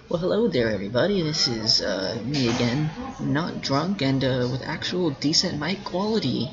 Well, hello there, everybody. This is me again, not drunk and with actual decent mic quality.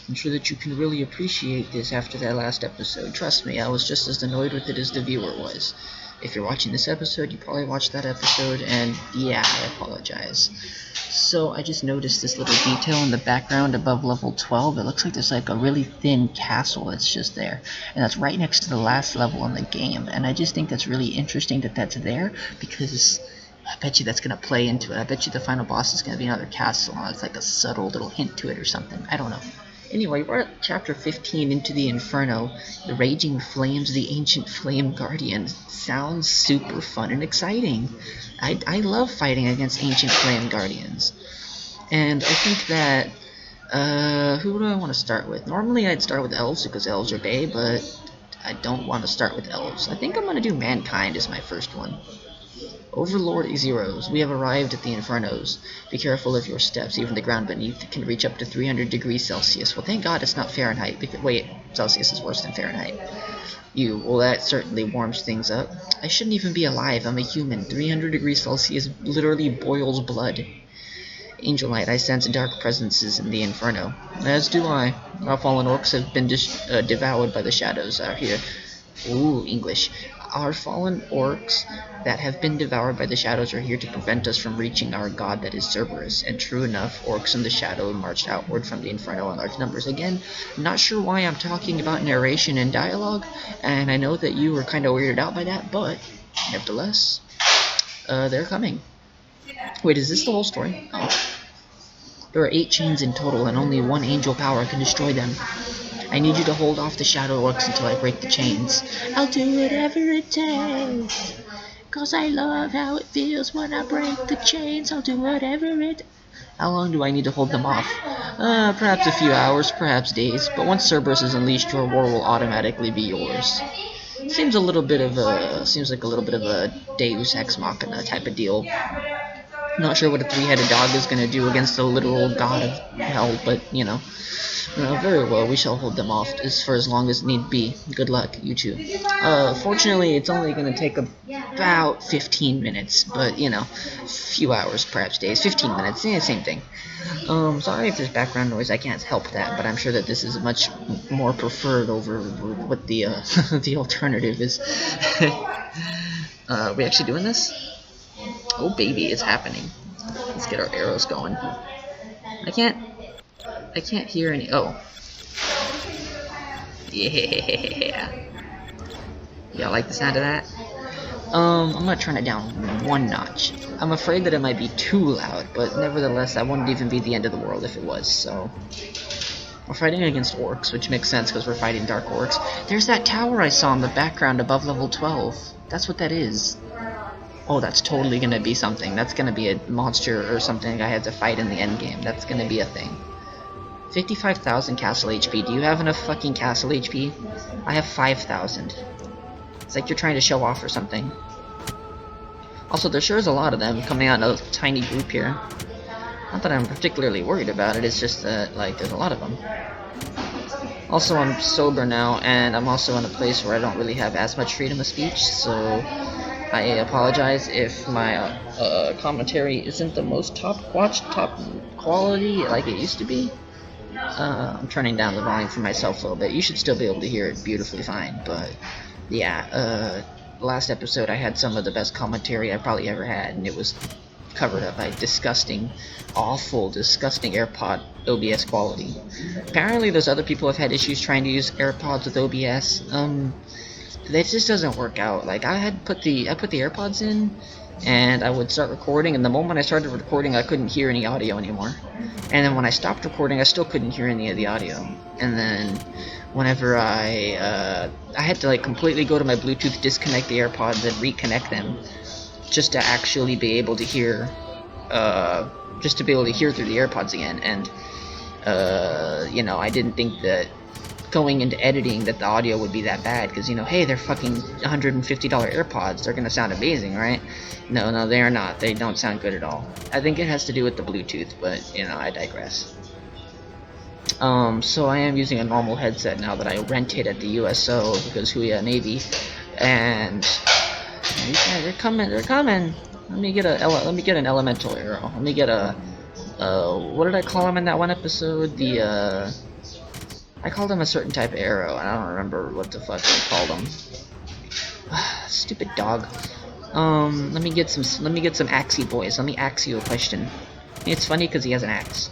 I'm sure that you can really appreciate this after that last episode. Trust me, I was just as annoyed with it as the viewer was. If you're watching this episode, you probably watched that episode, and yeah, I apologize. So I just noticed this little detail in the background above level 12. It looks like there's like a really thin castle that's just there, and that's right next to the last level in the game. And I just think that's really interesting that that's there, because I bet you that's going to play into it. I bet you the final boss is going to be another castle, and it's like a subtle little hint to it or something. I don't know. Anyway, we're at chapter 15, Into the Inferno. The Raging Flames, the Ancient Flame Guardian. Sounds super fun and exciting. I love fighting against Ancient Flame Guardians. And I think that, who do I want to start with? Normally I'd start with elves because elves are bae, but I don't want to start with elves. I think I'm going to do Mankind as my first one. Overlord Azeroth, we have arrived at the Infernos. Be careful of your steps, even the ground beneath can reach up to 300 degrees Celsius. Well, thank God it's not Fahrenheit. Wait, Celsius is worse than Fahrenheit. Well, that certainly warms things up. I shouldn't even be alive, I'm a human. 300 degrees Celsius literally boils blood. Angel Knight, I sense dark presences in the Inferno. As do I. Our fallen orcs have been devoured by the shadows out here. Ooh, English. Our fallen orcs that have been devoured by the shadows are here to prevent us from reaching our god that is Cerberus. And true enough, orcs in the shadow marched outward from the Inferno in large numbers. Again, not sure why I'm talking about narration and dialogue, and I know that you were kind of weirded out by that, but nevertheless, they're coming. Wait, is this the whole story? Oh. There are 8 chains in total, and only 1 angel power can destroy them. I need you to hold off the shadow orcs until I break the chains. I'll do whatever it takes, 'cause I love how it feels when I break the chains. I'll do whatever it... How long do I need to hold them off? Perhaps a few hours, perhaps days, but once Cerberus is unleashed, your war will automatically be yours. Seems like a little bit of a Deus Ex Machina type of deal. Not sure what a 3-headed dog is going to do against the literal god of hell, but, you know. Very well, we shall hold them off for as long as need be. Good luck, you two. Fortunately, it's only going to take about 15 minutes, but, you know, a few hours, perhaps days. 15 minutes, yeah, same thing. Sorry if there's background noise, I can't help that, but I'm sure that this is much more preferred over what the, the alternative is. Are we actually doing this? Oh, baby, it's happening. Let's get our arrows going. I can't hear any... Oh. Yeah. Y'all like the sound of that? I'm gonna turn it down 1 notch. I'm afraid that it might be too loud, but nevertheless, that wouldn't even be the end of the world if it was, so... We're fighting against orcs, which makes sense because we're fighting dark orcs. There's that tower I saw in the background above level 12. That's what that is. Oh, that's totally gonna be something. That's gonna be a monster or something I had to fight in the endgame. That's gonna be a thing. 55,000 castle HP. Do you have enough fucking castle HP? I have 5,000. It's like you're trying to show off or something. Also, there sure is a lot of them coming out in a tiny group here. Not that I'm particularly worried about it, it's just that, like, there's a lot of them. Also, I'm sober now, and I'm also in a place where I don't really have as much freedom of speech, so I apologize if my commentary isn't the most top quality like it used to be. I'm turning down the volume for myself a little bit. You should still be able to hear it beautifully fine, but yeah, last episode I had some of the best commentary I probably ever had, and it was covered up by disgusting AirPod OBS quality. Apparently there's other people who have had issues trying to use AirPods with OBS. It just doesn't work out. Like, I put the AirPods in, and I would start recording, and the moment I started recording, I couldn't hear any audio anymore. And then when I stopped recording, I still couldn't hear any of the audio. And then whenever I had to, like, completely go to my Bluetooth, disconnect the AirPods, and reconnect them, just to actually be able to hear, through the AirPods again. And, you know, I didn't think that going into editing that the audio would be that bad, because, you know, hey, they're fucking $150 AirPods, they're gonna sound amazing, right? No, they are not. They don't sound good at all. I think it has to do with the Bluetooth, but, you know, I digress. So I am using a normal headset now that I rented at the USO, because Huya Navy, and These guys, they're coming. They're coming. Let me get an elemental arrow. Let me get a what did I call him in that one episode? I called him a certain type of arrow. I don't remember what the fuck I called him. Stupid dog. Let me get some axey boys. Let me axe you a question. It's funny because he has an axe.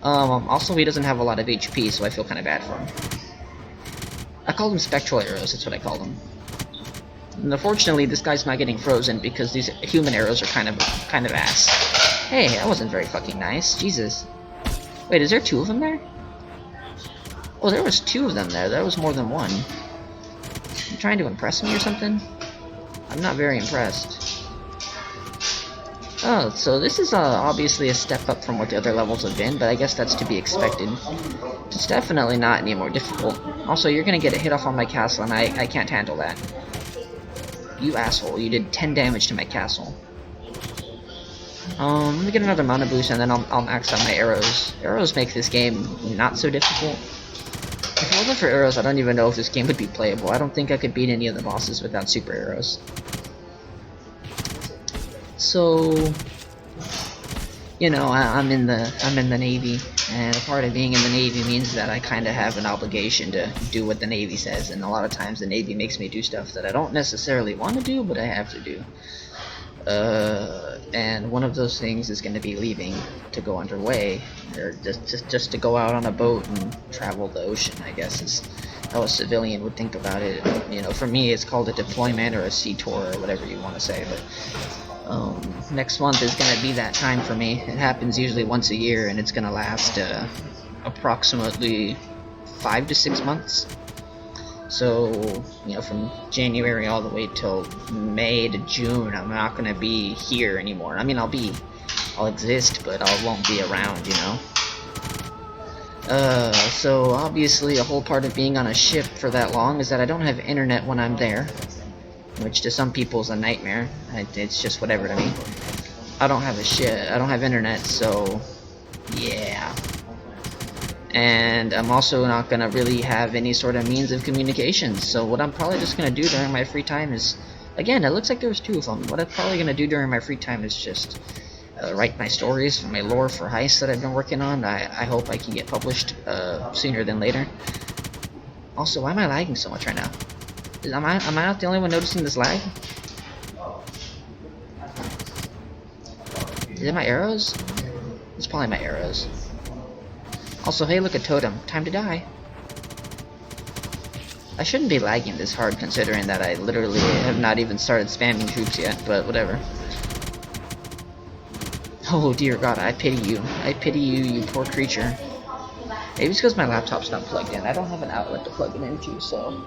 Also he doesn't have a lot of HP, so I feel kind of bad for him. I called him spectral arrows. That's what I called him. And unfortunately, this guy's not getting frozen because these human arrows are kind of ass. Hey, that wasn't very fucking nice. Jesus. Wait, is there two of them there? Oh, there was two of them there. There was more than one. You trying to impress me or something? I'm not very impressed. Oh, so this is obviously a step up from what the other levels have been, but I guess that's to be expected. It's definitely not any more difficult. Also, you're gonna get a hit off on my castle, and I can't handle that. You asshole, you did 10 damage to my castle. Let me get another mana boost, and then I'll max out my arrows. Arrows make this game not so difficult. If it wasn't for arrows, I don't even know if this game would be playable. I don't think I could beat any of the bosses without super arrows. So, you know, I'm in the Navy, and a part of being in the Navy means that I kind of have an obligation to do what the Navy says, and a lot of times the Navy makes me do stuff that I don't necessarily want to do, but I have to do. And one of those things is going to be leaving to go underway, or just to go out on a boat and travel the ocean, I guess is how a civilian would think about it. You know, for me it's called a deployment or a sea tour or whatever you want to say, but next month is going to be that time for me. It happens usually once a year, and it's going to last approximately 5 to 6 months. So, you know, from January all the way till May to June, I'm not going to be here anymore. I mean, I'll exist, but I won't be around, you know. So obviously a whole part of being on a ship for that long is that I don't have internet when I'm there, which to some people is a nightmare. It's just whatever to me. I don't have internet, so yeah. And I'm also not gonna really have any sort of means of communication, so what I'm probably just gonna do during my free time is, again, it looks like there was two of them. What I'm probably gonna do during my free time is just write my stories for my lore for Heist that I've been working on. I hope I can get published sooner than later. Also, why am I lagging so much right now? Am I not the only one noticing this lag? Is it my arrows? It's probably my arrows. Also, hey, look at Totem. Time to die. I shouldn't be lagging this hard considering that I literally have not even started spamming troops yet, but whatever. Oh dear god, I pity you. I pity you, you poor creature. Maybe it's because my laptop's not plugged in. I don't have an outlet to plug it into, so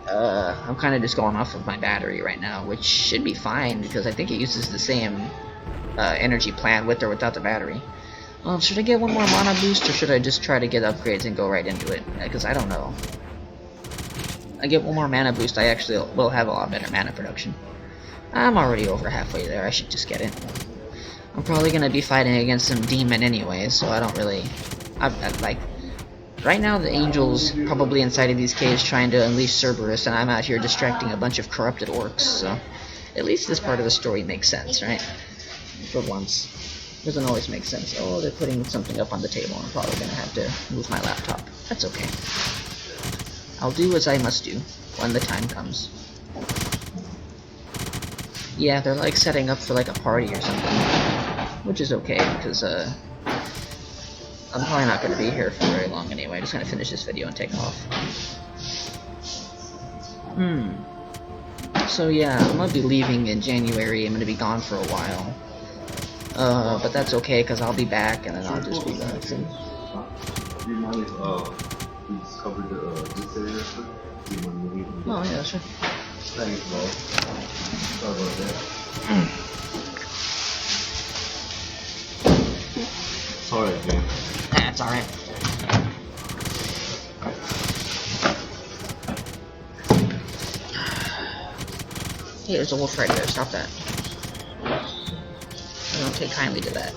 I'm kind of just going off of my battery right now, which should be fine because I think it uses the same energy plan with or without the battery. Should I get one more mana boost, or should I just try to get upgrades and go right into it? Because I don't know. I get one more mana boost, I actually will have a lot better mana production. I'm already over halfway there, I should just get it. I'm probably going to be fighting against some demon anyway, so I don't really... like, right now the Angel's probably inside of these caves trying to unleash Cerberus, and I'm out here distracting a bunch of corrupted orcs, so... At least this part of the story makes sense, right? For once. Doesn't always make sense. Oh, they're putting something up on the table. I'm probably going to have to move my laptop. That's okay. I'll do as I must do when the time comes. Yeah, they're like setting up for like a party or something. Which is okay, because I'm probably not going to be here for very long anyway. I'm just going to finish this video and take off. So yeah, I'm going to be leaving in January. I'm going to be gone for a while. But that's okay, because I'll be back, and then I'll just be relaxing. Do you mind if we just cover this area first? Do you mind moving? Oh, yeah, sure. Thanks, bro. Sorry about that. Sorry, man. That's alright. Hey, there's a wolf right there. Stop that. I don't take kindly to that.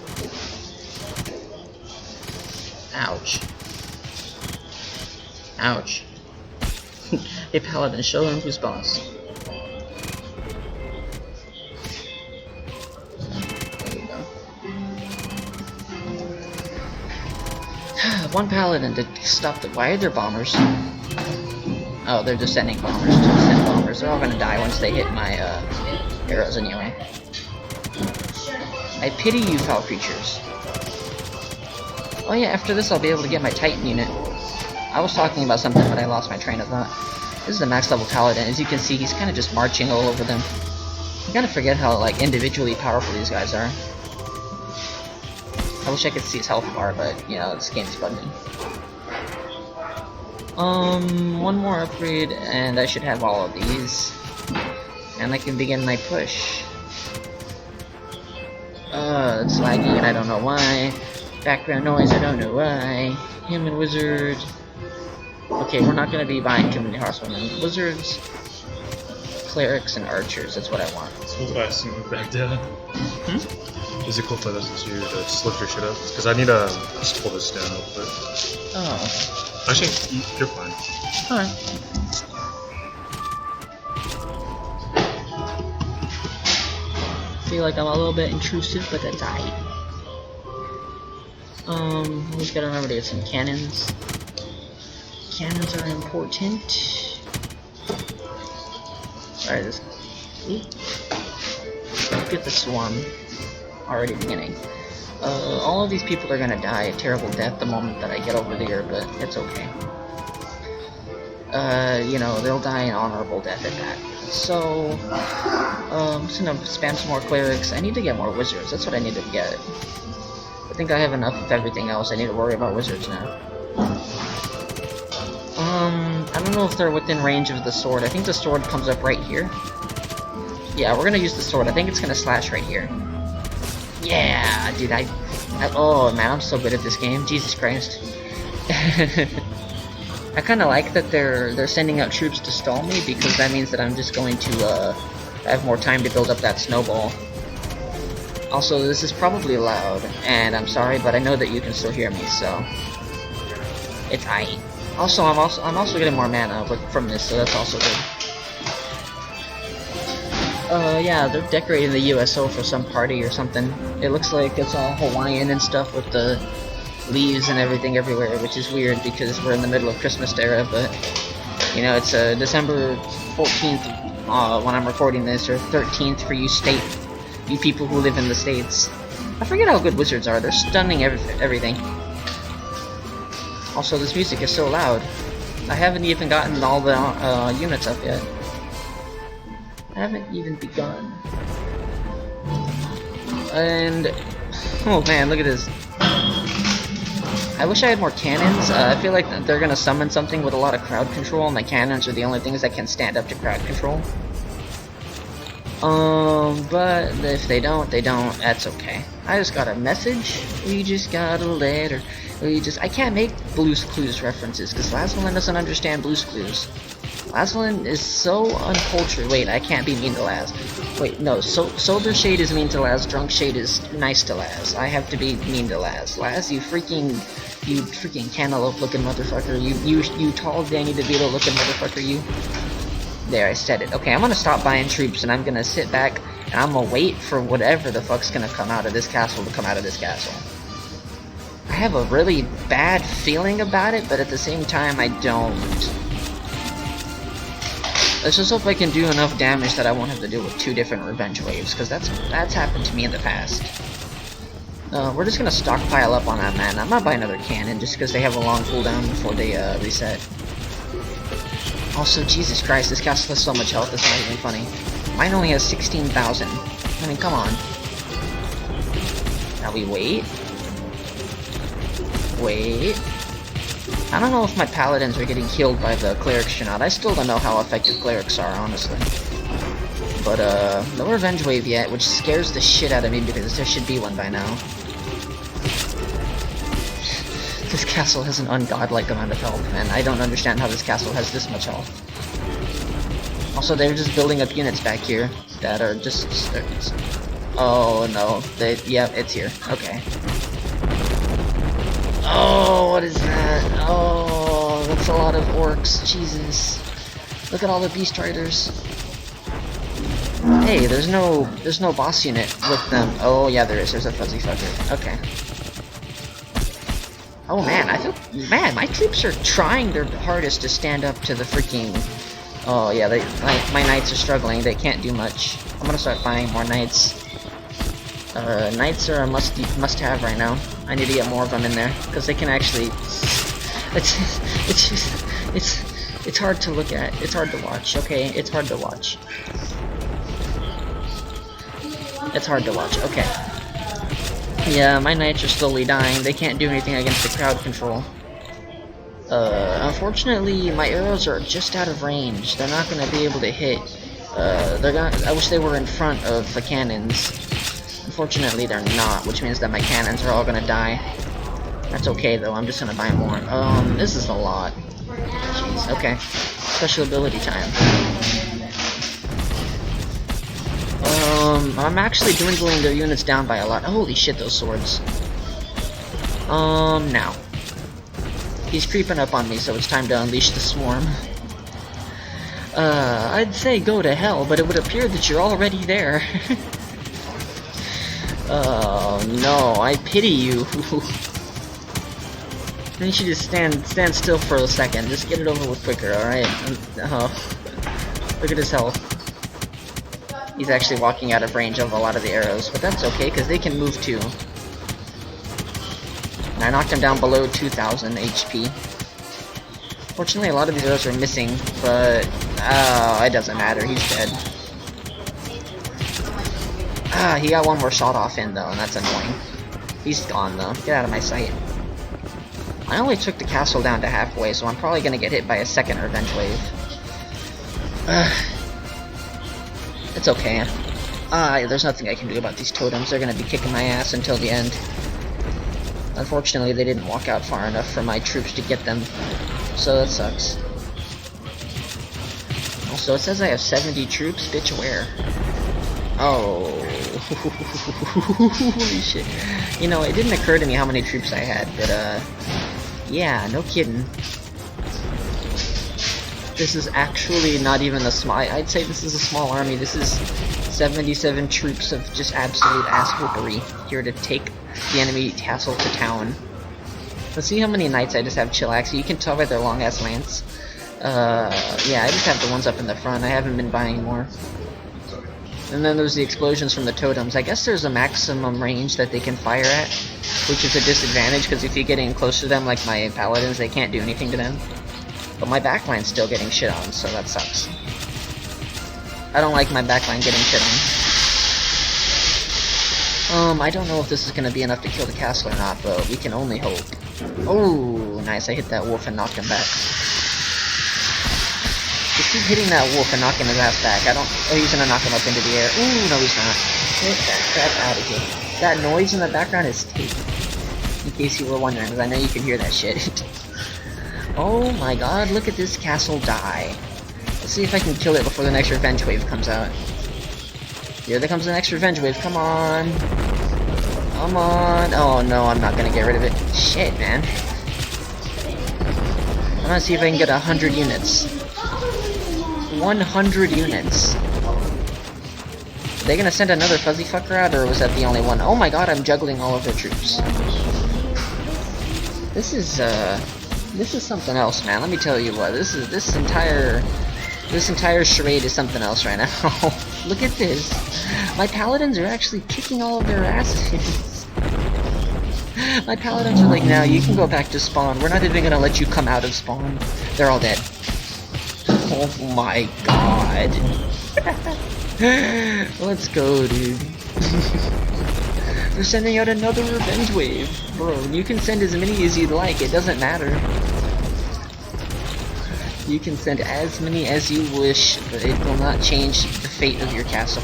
Ouch. Ouch. Hey, Paladin, show him who's boss. One paladin to stop the. Why are there bombers? Oh, they're just sending bombers. Just send bombers. They're all gonna die once they hit my arrows anyway. I pity you, foul creatures. Oh yeah, after this I'll be able to get my Titan unit. I was talking about something, but I lost my train of thought. This is the max level paladin. As you can see, he's kind of just marching all over them. I kind of forget how like individually powerful these guys are. I wish I could see his health bar, but you know, this game's bugging. One more upgrade, and I should have all of these, and I can begin my push. It's laggy, and I don't know why. Background noise, I don't know why. Human wizard. Okay, we're not gonna be buying too many horsewomen. Wizards, clerics, and archers. That's what I want. So what I assume with Baghdad. Is it cool if I listen to you to just lift your shit up? Because I need to just pull this down a little bit. Oh. Actually, you're fine. Alright. Feel like I'm a little bit intrusive, but that's alright. We just gotta remember to get some cannons. Cannons are important. Alright, this. Get the swarm. Already beginning. All of these people are gonna die a terrible death the moment that I get over there, but it's okay. You know, they'll die an honorable death at that. So, I'm just gonna spam some more clerics. I need to get more wizards. That's what I need to get. I think I have enough of everything else. I need to worry about wizards now. I don't know if they're within range of the sword. I think the sword comes up right here. Yeah, we're gonna use the sword. I think it's gonna slash right here. Yeah, dude, oh man, I'm so good at this game. Jesus Christ. I kind of like that they're sending out troops to stall me, because that means that I'm just going to have more time to build up that snowball. Also, this is probably loud, and I'm sorry, but I know that you can still hear me, so it's aight. Also, I'm also getting more mana from this, so that's also good. Yeah, they're decorating the USO for some party or something. It looks like it's all Hawaiian and stuff with the leaves and everything everywhere, which is weird because we're in the middle of Christmas era, but, you know, it's December 14th when I'm recording this, or 13th for you people who live in the States. I forget how good wizards are. They're stunning everything. Also, this music is so loud. I haven't even gotten all the units up yet. I haven't even begun. And oh man, look at this. I wish I had more cannons. I feel like they're gonna summon something with a lot of crowd control, and the cannons are the only things that can stand up to crowd control. But if they don't, they don't. That's okay. I just got a message. We just got a letter. I can't make Blue's Clues references because Lazulin doesn't understand Blue's Clues. Lazulin is so uncultured. Wait, I can't be mean to Laz. Wait, no. Sober Shade is mean to Laz. Drunk Shade is nice to Laz. I have to be mean to Laz. Laz, you freaking cantaloupe-looking motherfucker. You tall Danny DeVito-looking motherfucker. You. There, I said it. Okay, I'm gonna stop buying troops and I'm gonna sit back and I'm gonna wait for whatever the fuck's gonna come out of this castle to come out of this castle. I have a really bad feeling about it, but at the same time, I don't. Let's just hope I can do enough damage that I won't have to deal with 2 different revenge waves, because that's happened to me in the past. We're just gonna stockpile up on that man. I'm not buying another cannon just because they have a long cooldown before they reset. Also, Jesus Christ, this castle has so much health, it's not even funny. Mine only has 16,000. I mean, come on. Now we wait. Wait. I don't know if my paladins are getting killed by the clerics or not. I still don't know how effective clerics are, honestly. But, no revenge wave yet, which scares the shit out of me because there should be one by now. This castle has an ungodlike amount of health, and I don't understand how this castle has this much health. Also, they're just building up units back here that are just... Oh, no. Yeah, it's here. Okay. Oh, what is that? Oh, that's a lot of orcs. Jesus. Look at all the beast riders. Hey, there's no boss unit with them. Oh, yeah, there is. There's a fuzzy fucker. Okay. Oh man, I feel... Man, my troops are trying their hardest to stand up to the freaking... Oh yeah, my knights are struggling. They can't do much. I'm gonna start buying more knights. Knights are a must-have right now. I need to get more of them in there because they can actually. It's hard to look at. It's hard to watch. Okay, it's hard to watch. It's hard to watch. Okay. Yeah, my knights are slowly dying. They can't do anything against the crowd control. Unfortunately, my arrows are just out of range. They're not gonna be able to hit. I wish they were in front of the cannons. Unfortunately, they're not, which means that my cannons are all gonna die. That's okay though. I'm just gonna buy more. This is a lot. Jeez. Okay. Special ability time. I'm actually dwindling their units down by a lot. Holy shit, those swords. Now. He's creeping up on me, so it's time to unleash the swarm. I'd say go to hell, but it would appear that you're already there. Oh no, I pity you. I need you to stand still for a second. Just get it over with quicker, alright? Look at his health. He's actually walking out of range of a lot of the arrows, but that's okay, because they can move too. And I knocked him down below 2,000 HP. Fortunately, a lot of these arrows are missing, but it doesn't matter. He's dead. He got one more shot off in though, and that's annoying. He's gone though. Get out of my sight. I only took the castle down to halfway, so I'm probably gonna get hit by a second revenge wave. It's okay. There's nothing I can do about these totems. They're gonna be kicking my ass until the end. Unfortunately, they didn't walk out far enough for my troops to get them, so that sucks. Also, it says I have 70 troops. Bitch, where? Oh, holy shit. You know, it didn't occur to me how many troops I had, but, yeah, no kidding. This is actually not even a small... I'd say this is a small army. This is 77 troops of just absolute ass-whoopery here to take the enemy castle to town. Let's see how many knights I just have chillax. You can tell by their long-ass lance. Yeah, I just have the ones up in the front. I haven't been buying more. And then there's the explosions from the totems. I guess there's a maximum range that they can fire at, which is a disadvantage, because if you get in close to them, like my paladins, they can't do anything to them. But my backline's still getting shit on, so that sucks. I don't like my backline getting shit on. I don't know if this is gonna be enough to kill the castle or not, but we can only hope. Oh, nice, I hit that wolf and knocked him back. Just keep hitting that wolf and knocking his ass back. Oh, he's gonna knock him up into the air. Ooh, no he's not. Get that crap out of here. That noise in the background is tape. In case you were wondering, because I know you can hear that shit. Oh my god, look at this castle die. Let's see if I can kill it before the next revenge wave comes out. Here comes the next revenge wave, come on. Come on. Oh no, I'm not gonna get rid of it. Shit, man. I'm gonna see if I can get 100 units. 100 units. Are they gonna send another fuzzy fucker out, or was that the only one? Oh my god, I'm juggling all of their troops. This is something else, man. Let me tell you what. This entire charade is something else right now. Look at this. My paladins are actually kicking all of their asses. My paladins are like, no, you can go back to spawn. We're not even gonna let you come out of spawn. They're all dead. Oh my god. Let's go, dude. They're sending out another revenge wave. Bro, you can send as many as you'd like. It doesn't matter. You can send as many as you wish, but it will not change the fate of your castle.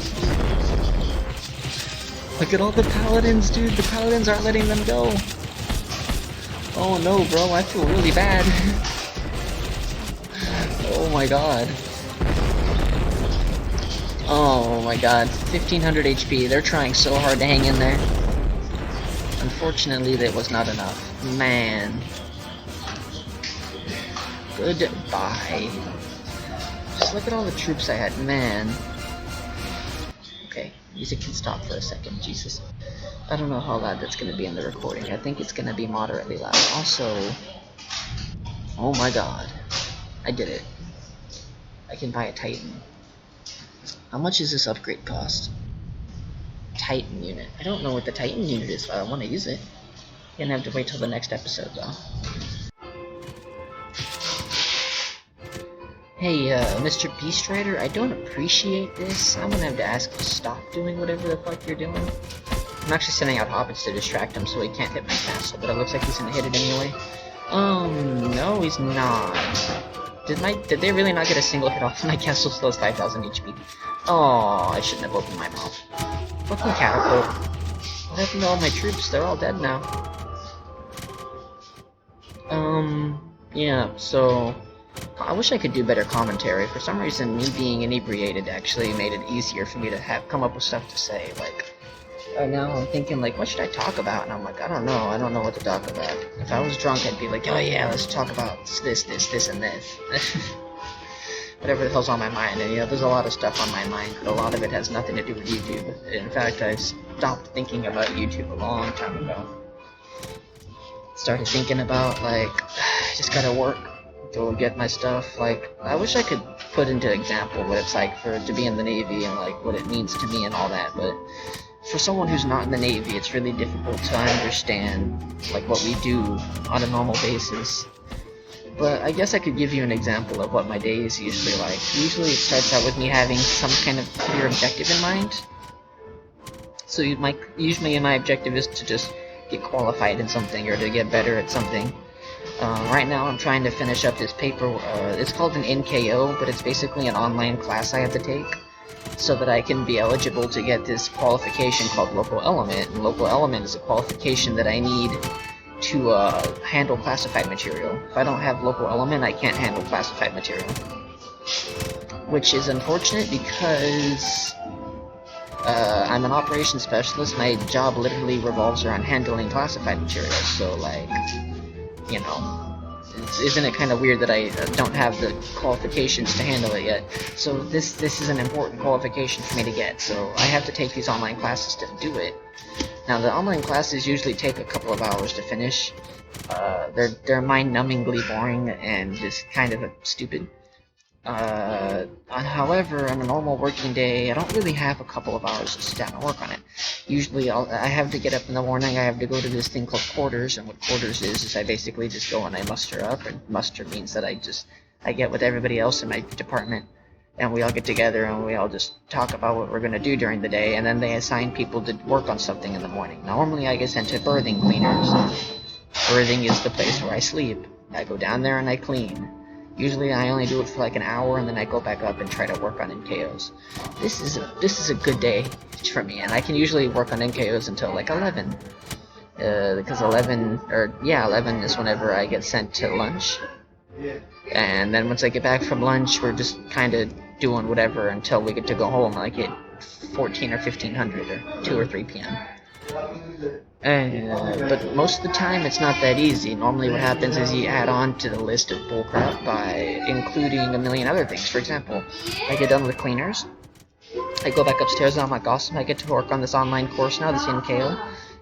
Look at all the paladins, dude. The paladins aren't letting them go. Oh no, bro. I feel really bad. Oh my god. Oh my god. 1500 HP. They're trying so hard to hang in there. Unfortunately, that was not enough. Man. Goodbye. Just look at all the troops I had. Man. Okay. Music can stop for a second. Jesus. I don't know how loud that's gonna be in the recording. I think it's gonna be moderately loud. Also, oh my god, I did it. I can buy a Titan. How much does this upgrade cost? Titan unit. I don't know what the Titan unit is, but I want to use it. Gonna have to wait till the next episode, though. Hey, Mr. Beast Rider, I don't appreciate this. I'm gonna have to ask you to stop doing whatever the fuck you're doing. I'm actually sending out hobbits to distract him so he can't hit my castle, but it looks like he's gonna hit it anyway. No, he's not. Did they really not get a single hit off my castle? Still has 5,000 HP. Oh, I shouldn't have opened my mouth. Fucking catapult. What happened to all my troops? They're all dead now. Yeah, so I wish I could do better commentary. For some reason, me being inebriated actually made it easier for me to come up with stuff to say. Like, right now I'm thinking, like, what should I talk about? And I'm like, I don't know what to talk about. If I was drunk, I'd be like, oh yeah, let's talk about this, and this. Whatever the hell's on my mind. And, there's a lot of stuff on my mind, but a lot of it has nothing to do with YouTube. In fact, I stopped thinking about YouTube a long time ago. Started thinking about, like, I just gotta work, go get my stuff. Like, I wish I could put into example what it's like to be in the Navy and, like, what it means to me and all that, but for someone who's not in the Navy, it's really difficult to understand, like, what we do on a normal basis. But I guess I could give you an example of what my day is usually like. Usually it starts out with me having some kind of clear objective in mind. So usually my objective is to just get qualified in something or to get better at something. Right now I'm trying to finish up this paper. It's called an NKO, but it's basically an online class I have to take so that I can be eligible to get this qualification called Local Element. And Local Element is a qualification that I need to handle classified material. If I don't have Local Element, I can't handle classified material. Which is unfortunate because I'm an operations specialist. My job literally revolves around handling classified materials. So, like, isn't it kind of weird that I don't have the qualifications to handle it yet? So this is an important qualification for me to get. So I have to take these online classes to do it. Now, the online classes usually take a couple of hours to finish. They're mind-numbingly boring and just kind of stupid. However, on a normal working day, I don't really have a couple of hours to sit down and work on it. Usually, I have to get up in the morning, I have to go to this thing called quarters, and what quarters is I basically just go and I muster up, and muster means that I get with everybody else in my department, and we all get together and we all just talk about what we're going to do during the day, and then they assign people to work on something in the morning. Normally I get sent to berthing cleaners. Berthing is the place where I sleep. I go down there and I clean. Usually I only do it for like an hour and then I go back up and try to work on NKOs. This is a good day for me, and I can usually work on NKOs until like 11. Because 11 is whenever I get sent to lunch. And then once I get back from lunch, we're just kind of doing whatever until we get to go home, like at 14 or 1500 or 2 or 3 p.m. But most of the time, it's not that easy. Normally what happens is you add on to the list of bullcrap by including a million other things. For example, I get done with cleaners, I go back upstairs and I'm like, awesome, I get to work on this online course now, this NKO,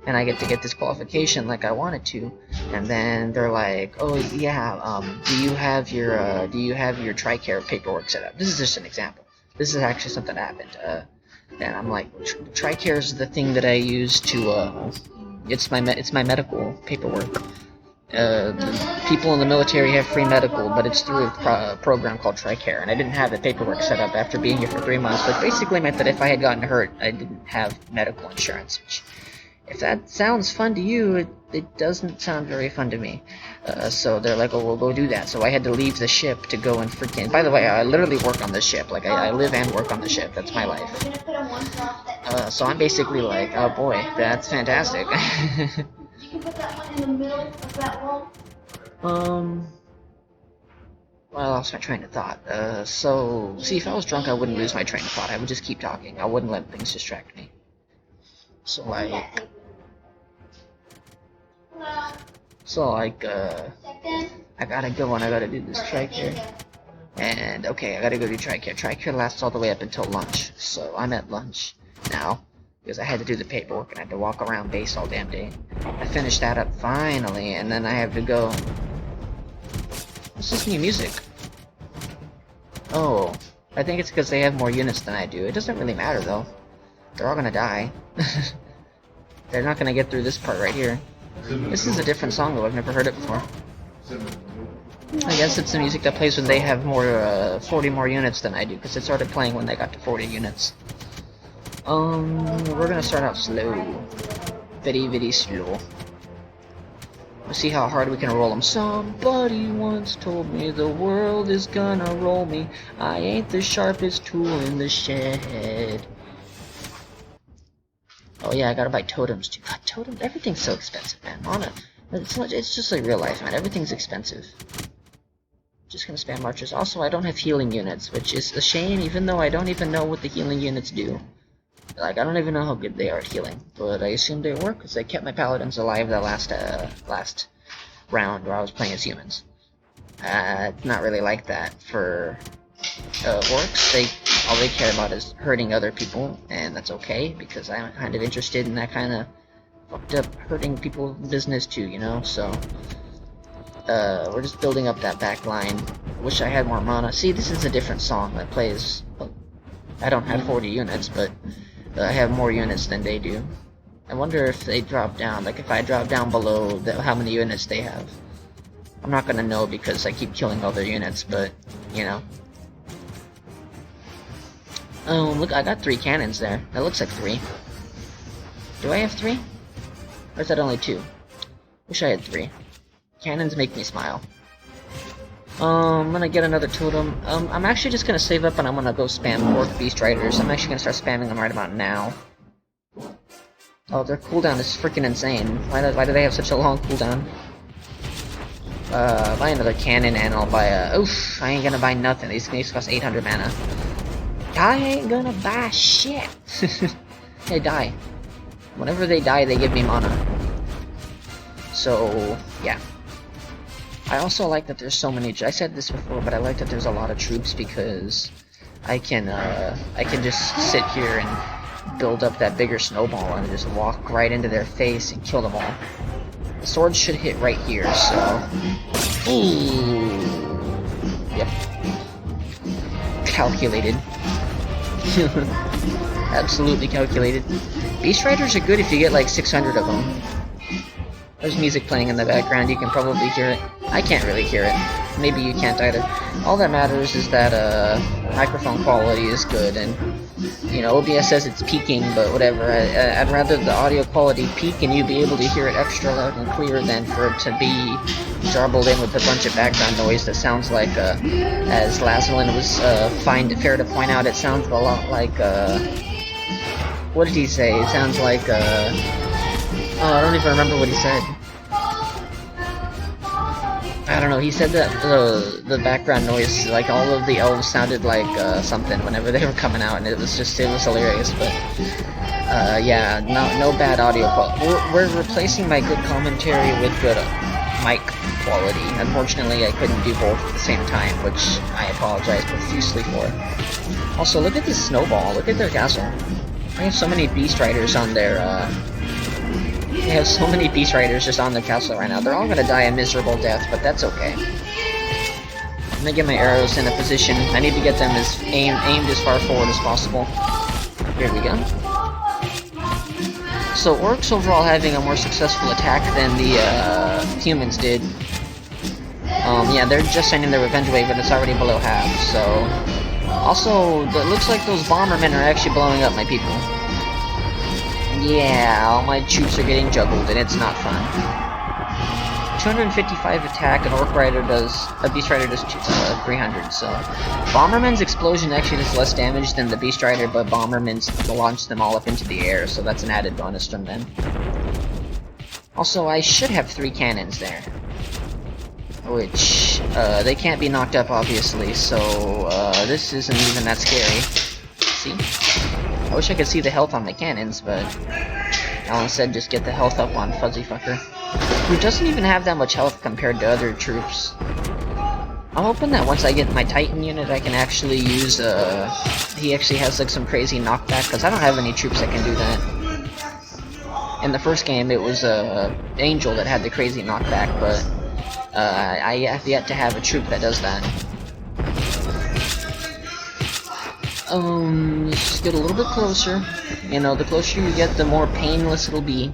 and I get to get this qualification like I wanted to. And then they're like, oh yeah, do you have your TRICARE paperwork set up? This is just an example. This is actually something that happened. And I'm like, TRICARE is the thing that I use to, it's my medical paperwork. People in the military have free medical, but it's through a program called TRICARE, and I didn't have the paperwork set up after being here for 3 months, which basically meant that if I had gotten hurt, I didn't have medical insurance, which, if that sounds fun to you, it doesn't sound very fun to me. So they're like, oh, we'll go do that. So I had to leave the ship to go and freaking... By the way, I literally work on the ship. Like, I live and work on the ship. That's my life. So I'm basically like, oh boy, that's fantastic. You can put that one in the middle of that wall. Well, I lost my train of thought. So, see, if I was drunk, I wouldn't lose my train of thought. I would just keep talking. I wouldn't let things distract me. So, like, I gotta go and I gotta do this TRICARE. And, okay, I gotta go do TRICARE. TRICARE lasts all the way up until lunch. So, I'm at lunch now. because I had to do the paperwork and I had to walk around base all damn day. I finished that up finally, and then I have to go. What's this new music? Oh, I think it's because they have more units than I do. It doesn't really matter though. They're all gonna die. They're not gonna get through this part right here. This is a different song though, I've never heard it before. I guess it's the music that plays when they have more, 40 more units than I do, because it started playing when they got to 40 units. We're gonna start out slow. Very slow. Let's see how hard we can roll them. Somebody once told me the world is gonna roll me. I ain't the sharpest tool in the shed. Oh yeah, I gotta buy totems too. God, totems, everything's so expensive, man. It's just like real life, man. Everything's expensive. Just gonna spam marchers. Also, I don't have healing units, which is a shame, even though I don't even know what the healing units do. Like, I don't even know how good they are at healing, but I assume they work because they kept my paladins alive the last round where I was playing as humans. It's not really like that for orcs. All they care about is hurting other people, and that's okay because I'm kind of interested in that kind of fucked up hurting people business too, you know. So we're just building up that back line. Wish I had more mana. See, this is a different song that plays. I don't have 40 units, but I have more units than they do. I wonder if they drop down, like if I drop down below how many units they have. I'm not gonna know because I keep killing all their units, but, you know. Oh, look, I got 3 cannons there. That looks like 3. Do I have 3? Or is that only 2? Wish I had 3. Cannons make me smile. I'm gonna get another totem. I'm actually just gonna save up and I'm gonna go spam Orc Beast Riders. I'm actually gonna start spamming them right about now. Oh, their cooldown is freaking insane. Why do they have such a long cooldown? Buy another cannon and I'll buy a... Oof, I ain't gonna buy nothing. These cost 800 mana. I ain't gonna buy shit. They die. Whenever they die, they give me mana. So, yeah. I also like that there's so many. I said this before, but I like that there's a lot of troops because I can just sit here and build up that bigger snowball and just walk right into their face and kill them all. The swords should hit right here, so. Ooh. Yep. Calculated. Absolutely calculated. Beast Riders are good if you get like 600 of them. There's music playing in the background, you can probably hear it. I can't really hear it. Maybe you can't either. All that matters is that microphone quality is good, and you know, OBS says it's peaking, but whatever. I'd rather the audio quality peak and you be able to hear it extra loud and clear than for it to be jarbled in with a bunch of background noise that sounds like, as Lazlin was fair to point out, it sounds a lot like, what did he say? It sounds like, oh, I don't even remember what he said. I don't know, he said that the background noise, like all of the elves sounded like something whenever they were coming out, and it was hilarious, but yeah, no bad audio quality. We're replacing my good commentary with good mic quality. Unfortunately, I couldn't do both at the same time, which I apologize profusely for. Also, look at this snowball, look at their castle. I have so many Beast Riders on their, they have so many Beast Riders just on their castle right now. They're all gonna die a miserable death, but that's okay. I'm gonna get my arrows in a position. I need to get them aimed as far forward as possible. Here we go. So orcs overall having a more successful attack than the humans did. Yeah, they're just sending their revenge wave, but it's already below half, so... Also, it looks like those bombermen are actually blowing up my people. Yeah, all my troops are getting juggled, and it's not fun. 255 attack, a Beast Rider does 300, so... Bomberman's explosion actually does less damage than the Beast Rider, but Bomberman's launch them all up into the air, so that's an added bonus from them. Also, I should have 3 cannons there. Which, they can't be knocked up, obviously, so, this isn't even that scary. See? I wish I could see the health on the cannons, but I'll instead just get the health up on Fuzzy Fucker, who doesn't even have that much health compared to other troops. I'm hoping that once I get my Titan unit, I can actually use, he actually has, like, some crazy knockback, because I don't have any troops that can do that. In the first game, it was Angel that had the crazy knockback, but I have yet to have a troop that does that. Just get a little bit closer. You know, the closer you get, the more painless it'll be.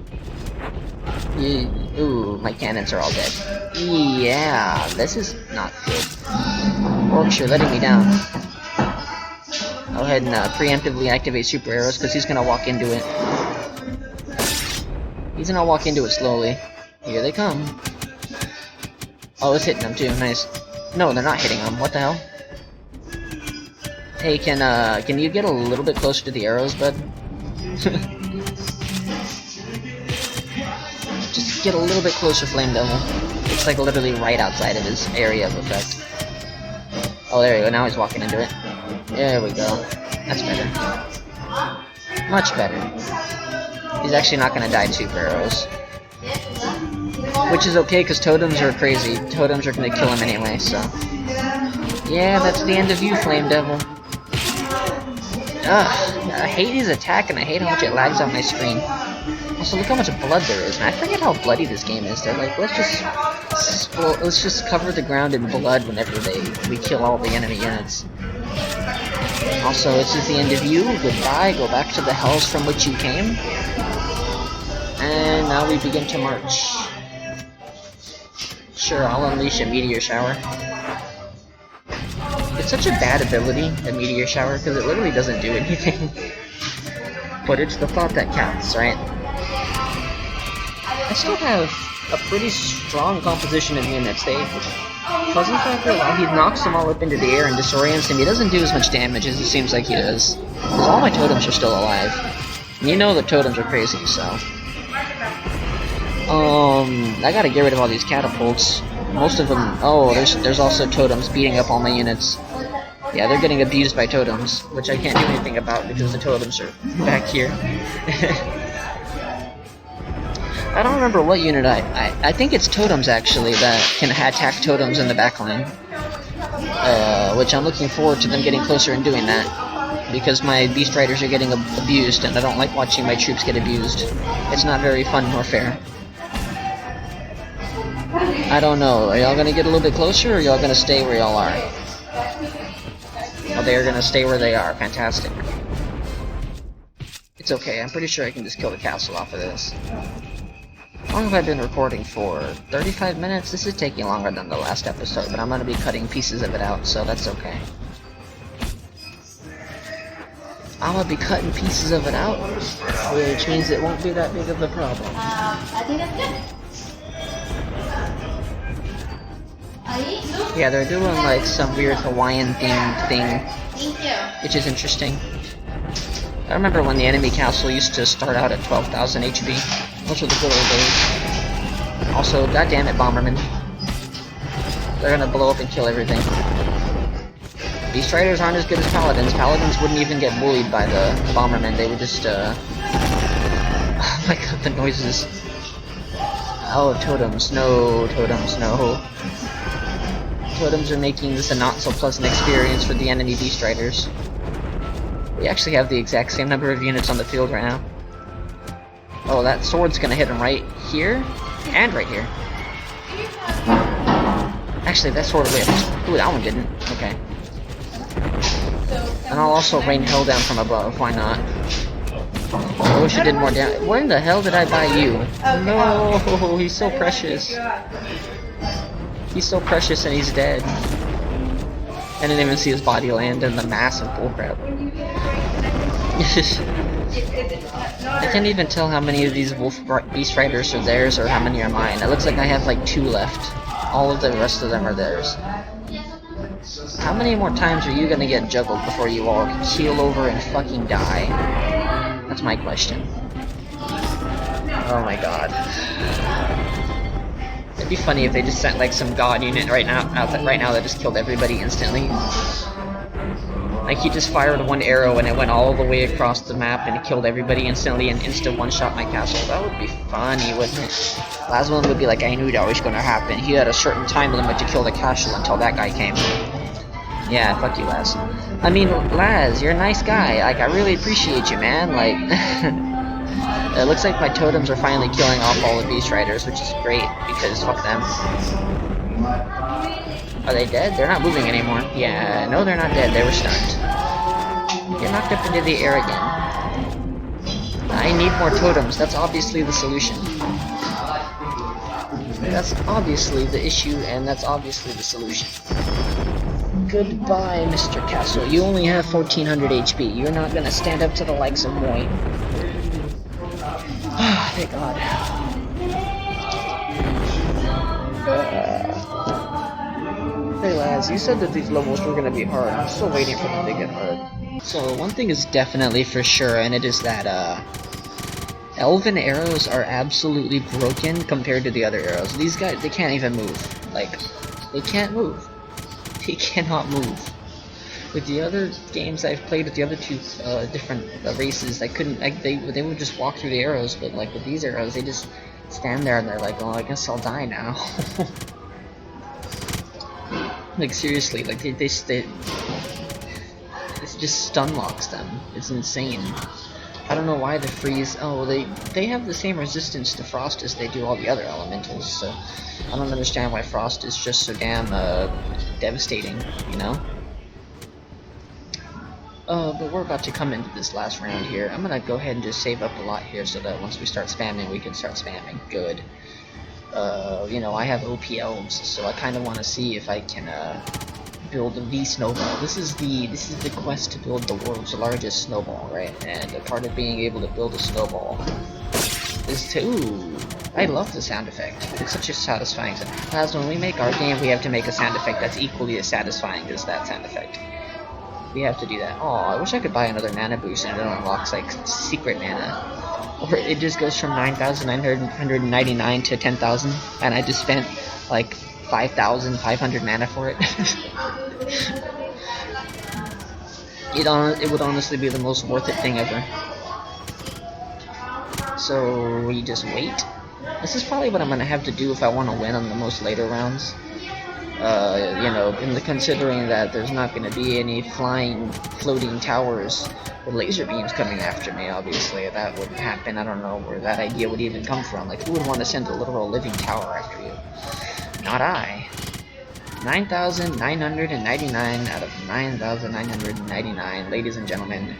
Ooh, my cannons are all dead. Yeah, this is not good. Orcs, you're letting me down. Go ahead and preemptively activate super arrows, because he's gonna walk into it. He's gonna walk into it slowly. Here they come. Oh, it's hitting them too, nice. No, they're not hitting them, what the hell? Hey, can you get a little bit closer to the arrows, bud? Just get a little bit closer, Flame Devil. It's like literally right outside of his area of effect. Oh, there we go, now he's walking into it. There we go. That's better. Much better. He's actually not gonna die to super arrows. Which is okay, because totems are crazy. Totems are gonna kill him anyway, so... Yeah, that's the end of you, Flame Devil. Ugh, I hate his attack, and I hate how much it lags on my screen. Also, look how much blood there is, and I forget how bloody this game is. They're like, let's just cover the ground in blood whenever we kill all the enemy units. Also, this is the end of you. Goodbye. Go back to the hells from which you came. And now we begin to march. Sure, I'll unleash a meteor shower. It's such a bad ability, a meteor shower, because it literally doesn't do anything. But it's the thought that counts, right? I still have a pretty strong composition of units. Cousin Factor, while he knocks them all up into the air and disorients him, he doesn't do as much damage as it seems like he does. Because all my totems are still alive. And you know the totems are crazy, so... I gotta get rid of all these catapults. Most of them... Oh, there's also totems beating up all my units. Yeah, they're getting abused by totems, which I can't do anything about because the totems are back here. I don't remember what unit I think it's totems, actually, that can attack totems in the backline. Which I'm looking forward to them getting closer and doing that. Because my Beast Riders are getting abused, and I don't like watching my troops get abused. It's not very fun nor fair. I don't know, are y'all gonna get a little bit closer, or y'all gonna stay where y'all are? Oh, they're gonna stay where they are, fantastic. It's okay, I'm pretty sure I can just kill the castle off of this. How long have I been recording for? 35 minutes? This is taking longer than the last episode, but I'm gonna be cutting pieces of it out, so that's okay. I'm gonna be cutting pieces of it out, which means it won't be that big of a problem. I think that's good. Yeah, they're doing like some weird Hawaiian themed thing, Thank you. which is interesting. I remember when the enemy castle used to start out at 12,000 HP. Those were the good old days. Also, goddammit, Bomberman. They're gonna blow up and kill everything. Beast Riders aren't as good as Paladins. Paladins wouldn't even get bullied by the Bombermen. They would just, Oh my god, the noises. Oh, totems. No, totems, no. Totems are making this a not-so-pleasant experience for the enemy Beast Riders. We actually have the exact same number of units on the field right now. Oh, that sword's gonna hit him right here, and right here. Actually, that sword whipped. Ooh, that one didn't. Okay. And I'll also rain hell down from above, why not? I wish I did more damage. Where in the hell did I buy you? No, he's so precious. He's so precious and he's dead. I didn't even see his body land in the massive bullcrap. I can't even tell how many of these Beast Riders are theirs or how many are mine. It looks like I have like 2 left. All of the rest of them are theirs. How many more times are you gonna get juggled before you all keel over and fucking die? That's my question. Oh my god. It'd be funny if they just sent like some god unit right now that just killed everybody instantly. Like he just fired one arrow and it went all the way across the map and it killed everybody instantly and insta one-shot my castle. That would be funny, wouldn't it? Laswell would be like, I knew that was gonna happen. He had a certain time limit to kill the castle until that guy came. Yeah, fuck you, Laz. I mean, Laz, you're a nice guy. Like, I really appreciate you, man. Like, It looks like my totems are finally killing off all the Beast Riders, which is great, because fuck them. Are they dead? They're not moving anymore. Yeah, no they're not dead, they were stunned. Get knocked up into the air again. I need more totems, that's obviously the solution. That's obviously the issue, and that's obviously the solution. Goodbye, Mr. Castle. You only have 1400 HP. You're not gonna stand up to the likes of Moy. Thank God. Hey lads, you said that these levels were gonna be hard. I'm still waiting for them to get hard. So one thing is definitely for sure, and it is that Elven arrows are absolutely broken compared to the other arrows. These guys, they can't even move. Like, they can't move. They cannot move. With the other games I've played with the other two different races, I couldn't. They would just walk through the arrows, but like with these arrows, they just stand there and they're like, "Oh, I guess I'll die now." Like seriously, like they it just stun locks them. It's insane. I don't know why the freeze. Oh, they have the same resistance to frost as they do all the other elementals. So I don't understand why frost is just so damn devastating. You know. But we're about to come into this last round here. I'm gonna go ahead and just save up a lot here so that once we start spamming, we can start spamming. Good. You know, I have OP elves, so I kind of want to see if I can build the snowball. This is the quest to build the world's largest snowball, right? And a part of being able to build a snowball is to. Ooh, I love the sound effect. It's such a satisfying sound. As when we make our game, we have to make a sound effect that's equally as satisfying as that sound effect. We have to do that. Oh, I wish I could buy another mana boost and it unlocks like secret mana. Or it just goes from 9,999 to 10,000, and I just spent like 5,500 mana for it. It would honestly be the most worth it thing ever. So we just wait. This is probably what I'm gonna have to do if I want to win on the most later rounds. You know, considering that there's not going to be any floating towers with laser beams coming after me, obviously, that wouldn't happen. I don't know where that idea would even come from. Like, who would want to send a literal living tower after you? Not I. 9,999 out of 9,999, ladies and gentlemen.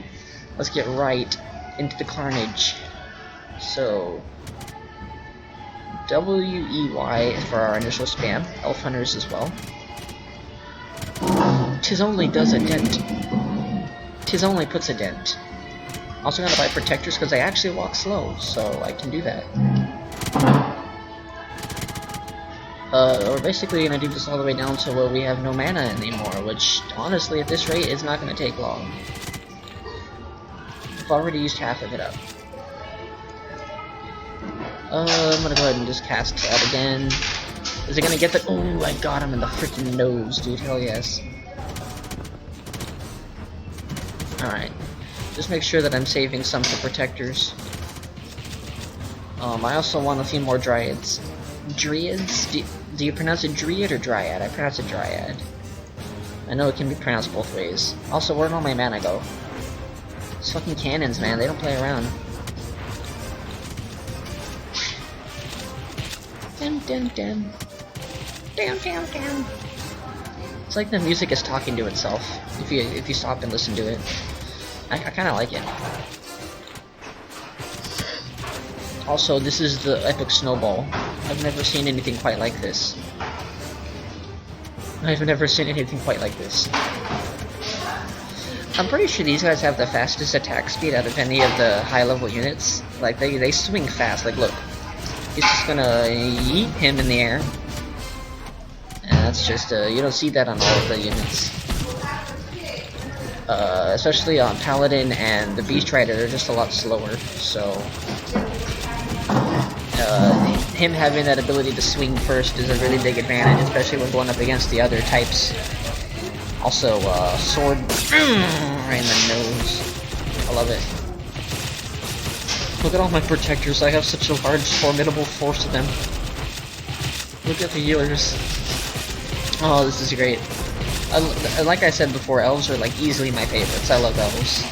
Let's get right into the carnage. So, WEY for our initial spam, Elf Hunters as well. Tis only does a dent. Tis only puts a dent. Also gonna buy protectors because I actually walk slow, so I can do that. We're basically gonna do this all the way down to where we have no mana anymore, which honestly at this rate is not gonna take long. I've already used half of it up. I'm gonna go ahead and just cast that again. Is it gonna get the— oh, I got him in the freaking nose, dude, hell yes. Alright. Just make sure that I'm saving some for protectors. I also want a few more dryads. Dryads? Do you pronounce it dryad or dryad? I pronounce it dryad. I know it can be pronounced both ways. Also, where'd all my mana go? These fucking cannons, man, they don't play around. Dum dum dum. Dum dum dum. It's like the music is talking to itself. If you stop and listen to it, I kind of like it. Also, this is the epic snowball. I've never seen anything quite like this. I've never seen anything quite like this. I'm pretty sure these guys have the fastest attack speed out of any of the high-level units. Like, they swing fast. Like, look. He's just gonna yeet him in the air. And that's just, you don't see that on all of the units. Especially on Paladin and the Beast Rider, they're just a lot slower, so... him having that ability to swing first is a really big advantage, especially when going up against the other types. Also, sword right in the nose. I love it. Look at all my protectors, I have such a large, formidable force of them. Look at the healers. Oh, this is great. Like I said before, elves are like easily my favorites. I love elves.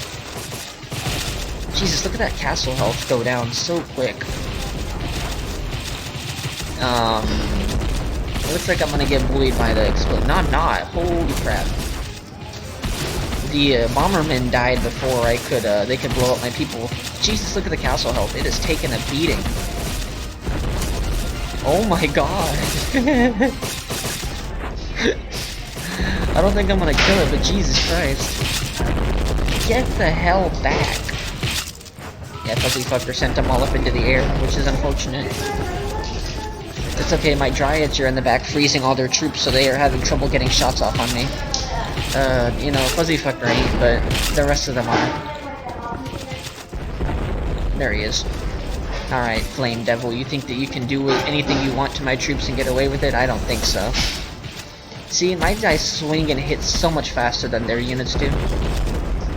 Jesus, look at that castle health go down so quick. It looks like I'm gonna get bullied by the explode. No, I'm not. Holy crap. The bombermen died before I could, they could blow up my people. Jesus, look at the castle health. It has taken a beating. Oh my god. I don't think I'm gonna kill it, but Jesus Christ. Get the hell back. Yeah, Fuzzy Fucker sent them all up into the air, which is unfortunate. It's okay, my Dryads are in the back freezing all their troops, so they are having trouble getting shots off on me. You know, Fuzzy Fucker ain't, but the rest of them are. There he is. Alright, Flame Devil, you think that you can do anything you want to my troops and get away with it? I don't think so. See, my guys swing and hit so much faster than their units do.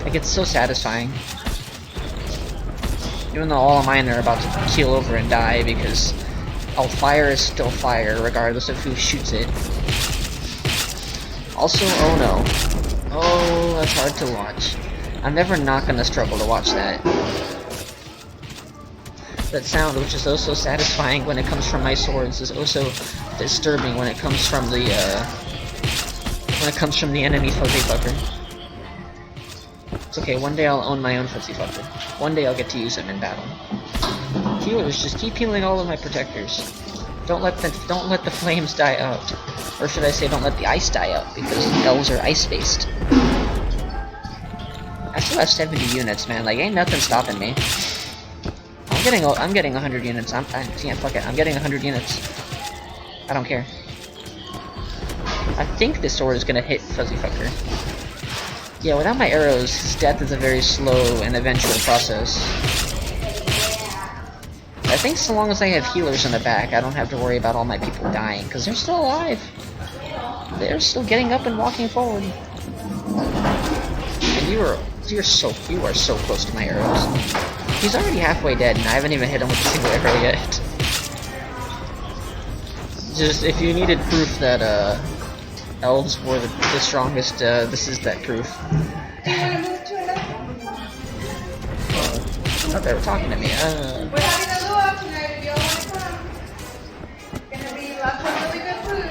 Like, it's so satisfying. Even though all of mine are about to keel over and die because fire is still fire regardless of who shoots it. Also, oh no. Oh, that's hard to watch. I'm never not gonna struggle to watch that. That sound, which is also satisfying when it comes from my swords, is also disturbing when it comes from the enemy Fuzzy Fucker. It's okay, one day I'll own my own Fuzzy Fucker. One day I'll get to use him in battle. Healers, just keep healing all of my protectors. Don't let the flames die out. Or should I say, don't let the ice die out, because elves are ice-based. I still have 70 units, man. Like, ain't nothing stopping me. I'm getting 100 units. Yeah, fuck it. I'm getting 100 units. I don't care. I think this sword is gonna hit Fuzzy Fucker. Yeah, without my arrows, his death is a very slow and eventual process. I think so long as I have healers in the back, I don't have to worry about all my people dying, because they're still alive. They're still getting up and walking forward. And you are so close to my arrows. He's already halfway dead, and I haven't even hit him with a single arrow yet. Just, if you needed proof that, elves were the strongest, this is that proof. I thought they were talking to me. We're having a luau tonight if you all want to come. Gonna be lots of really good food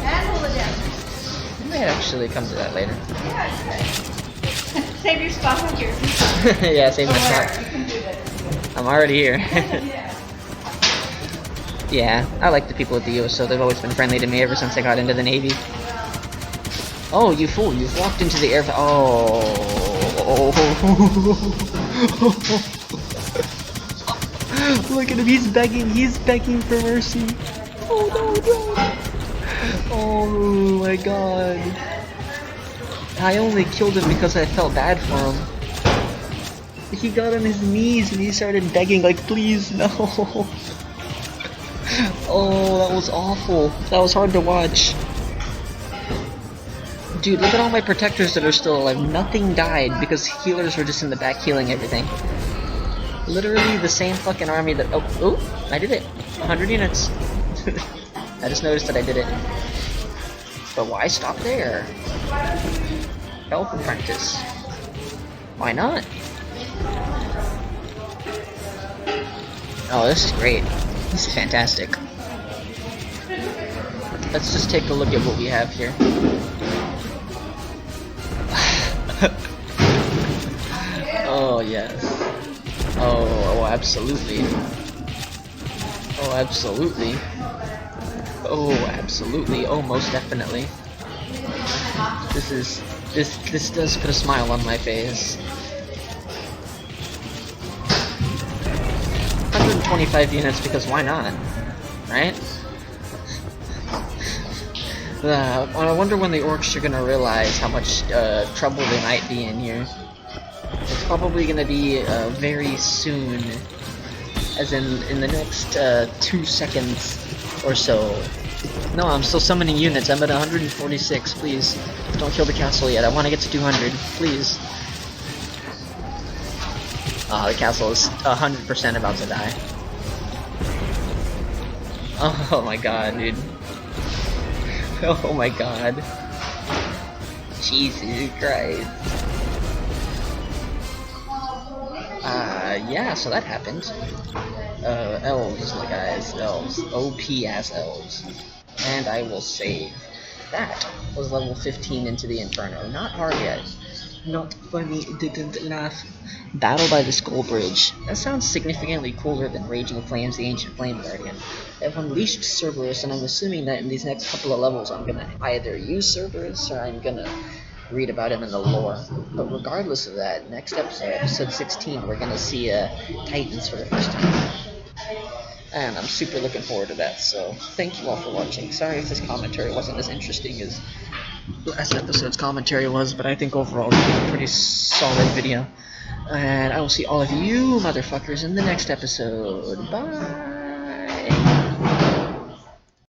and hula dancers. We might actually come to that later. Yeah, save your spot on yours. Yeah, save my spot. You can do this. I'm already here. Yeah. Yeah, I like the people at the USO. They've always been friendly to me ever since I got into the Navy. Oh, you fool! You've walked into the air. Look at him! He's begging. He's begging for mercy. Oh no! Oh my god! I only killed him because I felt bad for him. He got on his knees and he started begging, like, please, no. Oh, that was awful. That was hard to watch. Dude, look at all my protectors that are still alive. Nothing died because healers were just in the back healing everything. Literally the same fucking army that... Oh, I did it. 100 units. I just noticed that I did it. But why stop there? Elf Apprentice. Why not? Oh, this is great. This is fantastic. Let's just take a look at what we have here. Oh, yes. Oh, absolutely. Oh, absolutely. Oh, absolutely. Oh, most definitely. This does put a smile on my face. 125 units because why not? Right? I wonder when the orcs are gonna realize how much trouble they might be in here. It's probably gonna be very soon, as in the next 2 seconds or so. No, I'm still summoning units. I'm at 146. Please, don't kill the castle yet. I want to get to 200. Please. The castle is 100% about to die. Oh my god, dude. Oh my god. Jesus Christ. yeah, so that happened. Elves, guys, elves. OP ass elves. And I will save. That was level 15 into the Inferno. Not hard yet. Not funny, didn't laugh. Battle by the Skull Bridge. That sounds significantly cooler than Raging Flames, the Ancient Flame Guardian. I've unleashed Cerberus, and I'm assuming that in these next couple of levels I'm gonna either use Cerberus or I'm gonna read about him in the lore. But regardless of that, next episode, episode 16, we're gonna see Titans for the first time. And I'm super looking forward to that, so thank you all for watching. Sorry if this commentary wasn't as interesting as last episode's commentary was, but I think overall it was a pretty solid video. And I will see all of you motherfuckers in the next episode. Bye!